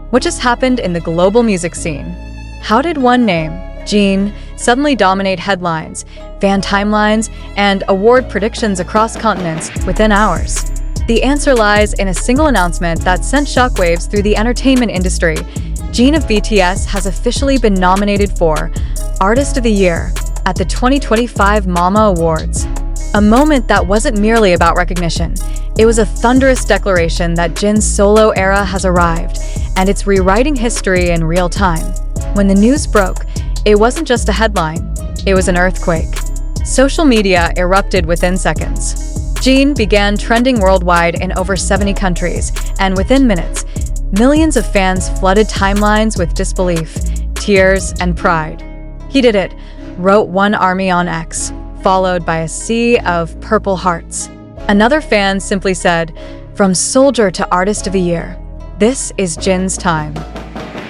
What just happened in the global music scene? How did one name, Jin, suddenly dominate headlines, fan timelines, and award predictions across continents within hours? The answer lies in a single announcement that sent shockwaves through the entertainment industry. Jin of BTS has officially been nominated for Artist of the Year at the 2025 Mama Awards. A moment that wasn't merely about recognition. It was a thunderous declaration that Jin's solo era has arrived, and it's rewriting history in real time. When the news broke, it wasn't just a headline, it was an earthquake. Social media erupted within seconds. Jin began trending worldwide in over 70 countries, and within minutes, millions of fans flooded timelines with disbelief, tears, and pride. He did it, wrote one army on X, followed by a sea of purple hearts. Another fan simply said, "From soldier to artist of the year, this is Jin's time."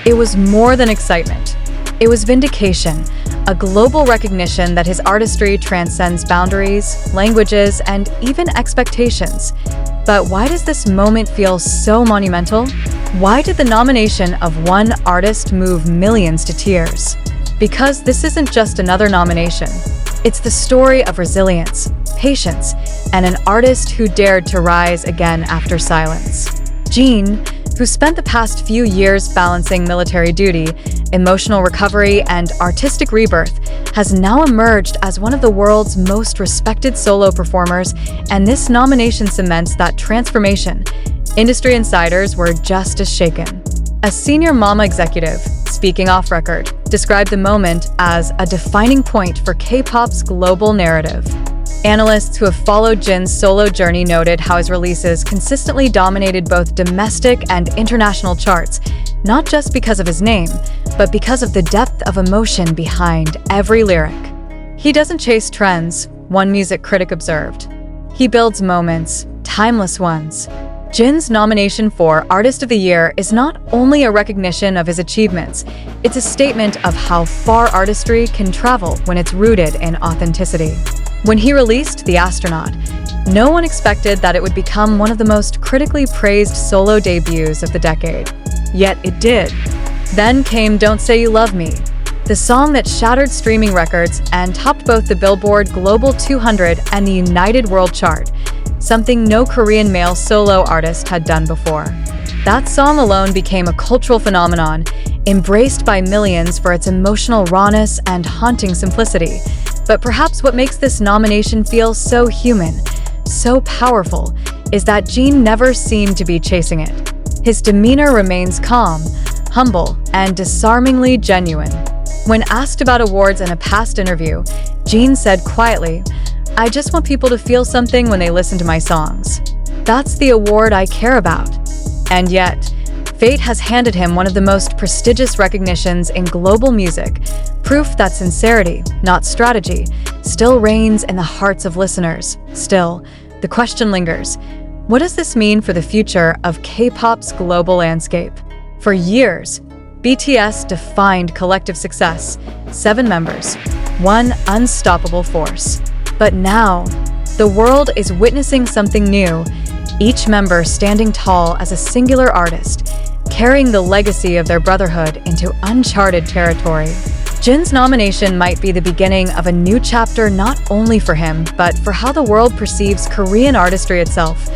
It was more than excitement. It was vindication, a global recognition that his artistry transcends boundaries, languages, and even expectations. But why does this moment feel so monumental? Why did the nomination of one artist move millions to tears? Because this isn't just another nomination. It's the story of resilience, patience, and an artist who dared to rise again after silence. Jin, who spent the past few years balancing military duty, emotional recovery, and artistic rebirth, has now emerged as one of the world's most respected solo performers, and this nomination cements that transformation. Industry insiders were just as shaken. A senior Mama executive, speaking off record, described the moment as a defining point for K-pop's global narrative. Analysts who have followed Jin's solo journey noted how his releases consistently dominated both domestic and international charts, not just because of his name, but because of the depth of emotion behind every lyric. He doesn't chase trends, one music critic observed. He builds moments, timeless ones. Jin's nomination for Artist of the Year is not only a recognition of his achievements, it's a statement of how far artistry can travel when it's rooted in authenticity. When he released The Astronaut, no one expected that it would become one of the most critically praised solo debuts of the decade. Yet it did. Then came Don't Say You Love Me, the song that shattered streaming records and topped both the Billboard Global 200 and the United World Chart, something no Korean male solo artist had done before. That song alone became a cultural phenomenon, embraced by millions for its emotional rawness and haunting simplicity. But perhaps what makes this nomination feel so human, so powerful, is that Jin never seemed to be chasing it. His demeanor remains calm, humble, and disarmingly genuine. When asked about awards in a past interview, Jin said quietly, "I just want people to feel something when they listen to my songs. That's the award I care about." And yet, fate has handed him one of the most prestigious recognitions in global music, proof that sincerity, not strategy, still reigns in the hearts of listeners. Still, the question lingers. What does this mean for the future of K-pop's global landscape? For years, BTS defined collective success, 7 members, one unstoppable force. But now, the world is witnessing something new, each member standing tall as a singular artist, carrying the legacy of their brotherhood into uncharted territory. Jin's nomination might be the beginning of a new chapter not only for him, but for how the world perceives Korean artistry itself.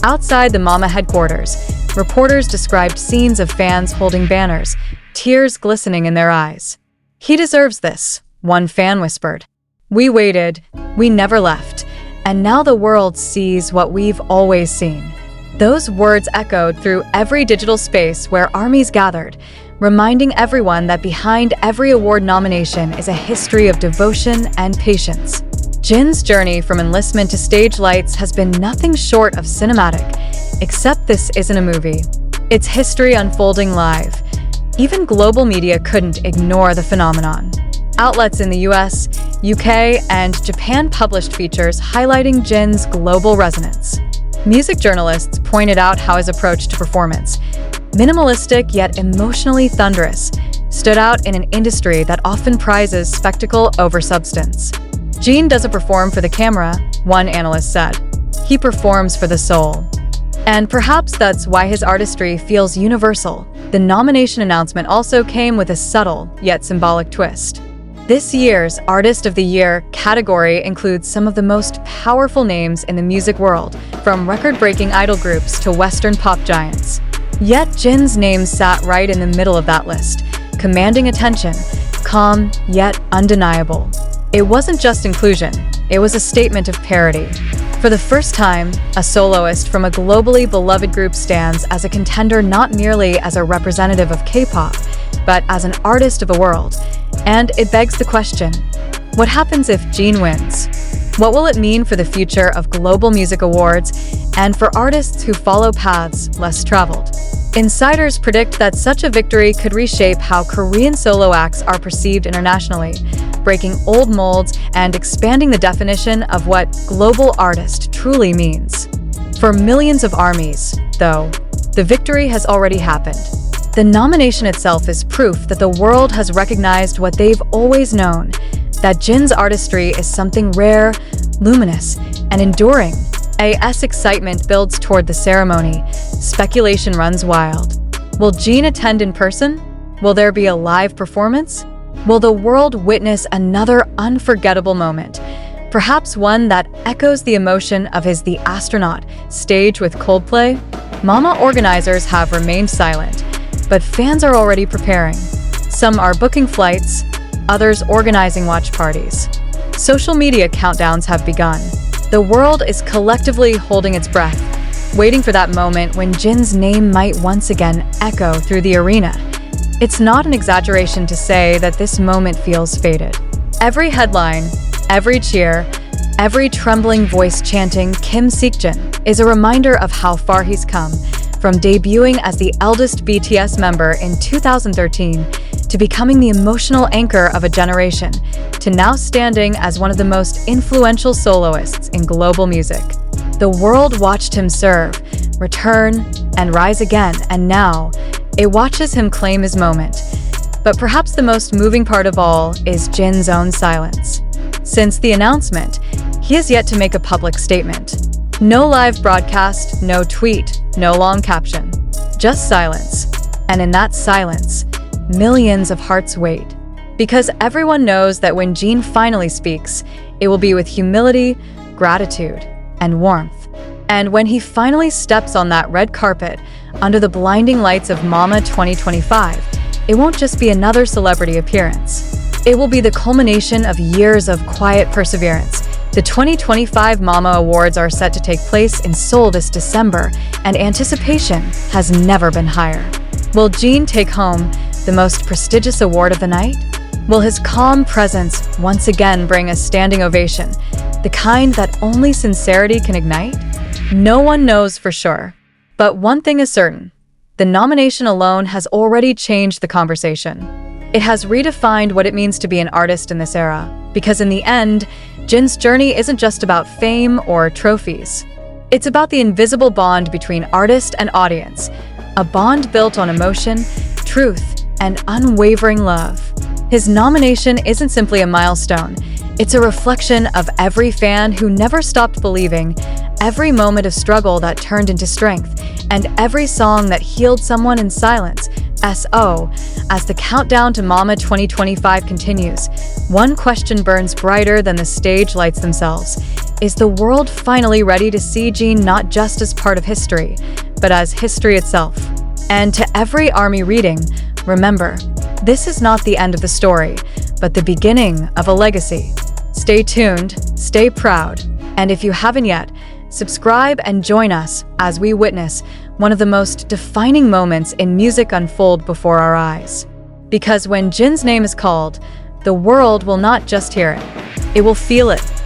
Outside the Mama headquarters, reporters described scenes of fans holding banners, tears glistening in their eyes. "He deserves this," one fan whispered. "We waited, we never left, and now the world sees what we've always seen." Those words echoed through every digital space where armies gathered, reminding everyone that behind every award nomination is a history of devotion and patience. Jin's journey from enlistment to stage lights has been nothing short of cinematic, except this isn't a movie. It's history unfolding live. Even global media couldn't ignore the phenomenon. Outlets in the US, UK, and Japan published features highlighting Jin's global resonance. Music journalists pointed out how his approach to performance, minimalistic yet emotionally thunderous, stood out in an industry that often prizes spectacle over substance. Jin doesn't perform for the camera, one analyst said. He performs for the soul. And perhaps that's why his artistry feels universal. The nomination announcement also came with a subtle yet symbolic twist. This year's Artist of the Year category includes some of the most powerful names in the music world, from record-breaking idol groups to Western pop giants. Yet Jin's name sat right in the middle of that list, commanding attention, calm yet undeniable. It wasn't just inclusion, it was a statement of parity. For the first time, a soloist from a globally beloved group stands as a contender not merely as a representative of K-pop, but as an artist of the world. And it begs the question, what happens if Jin wins? What will it mean for the future of global music awards and for artists who follow paths less traveled? Insiders predict that such a victory could reshape how Korean solo acts are perceived internationally, breaking old molds and expanding the definition of what global artist truly means. For millions of ARMYs, though, the victory has already happened. The nomination itself is proof that the world has recognized what they've always known, that Jin's artistry is something rare, luminous, and enduring. As excitement builds toward the ceremony, speculation runs wild. Will Jin attend in person? Will there be a live performance? Will the world witness another unforgettable moment? Perhaps one that echoes the emotion of his The Astronaut stage with Coldplay? Mama organizers have remained silent, but fans are already preparing. Some are booking flights, others organizing watch parties. Social media countdowns have begun. The world is collectively holding its breath, waiting for that moment when Jin's name might once again echo through the arena. It's not an exaggeration to say that this moment feels fated. Every headline, every cheer, every trembling voice chanting Kim Seokjin is a reminder of how far he's come, from debuting as the eldest BTS member in 2013 to becoming the emotional anchor of a generation, to now standing as one of the most influential soloists in global music. The world watched him serve, return, and rise again, and now it watches him claim his moment. But perhaps the most moving part of all is Jin's own silence. Since the announcement, he has yet to make a public statement. No live broadcast, no tweet, no long caption. Just silence. And in that silence, millions of hearts wait. Because everyone knows that when Jin finally speaks, it will be with humility, gratitude, and warmth. And when he finally steps on that red carpet, under the blinding lights of Mama 2025, it won't just be another celebrity appearance. It will be the culmination of years of quiet perseverance. The 2025 Mama Awards are set to take place in Seoul this December, and anticipation has never been higher. Will Jin take home the most prestigious award of the night? Will his calm presence once again bring a standing ovation, the kind that only sincerity can ignite? No one knows for sure. But one thing is certain, the nomination alone has already changed the conversation. It has redefined what it means to be an artist in this era, because in the end, Jin's journey isn't just about fame or trophies. It's about the invisible bond between artist and audience, a bond built on emotion, truth, and unwavering love. His nomination isn't simply a milestone, it's a reflection of every fan who never stopped believing, every moment of struggle that turned into strength, and every song that healed someone in silence. As the countdown to Mama 2025 continues, one question burns brighter than the stage lights themselves. Is the world finally ready to see Jin not just as part of history, but as history itself? And to every ARMY reading, remember, this is not the end of the story, but the beginning of a legacy. Stay tuned, stay proud, and if you haven't yet, subscribe and join us as we witness one of the most defining moments in music unfold before our eyes. Because when Jin's name is called, the world will not just hear it, it will feel it.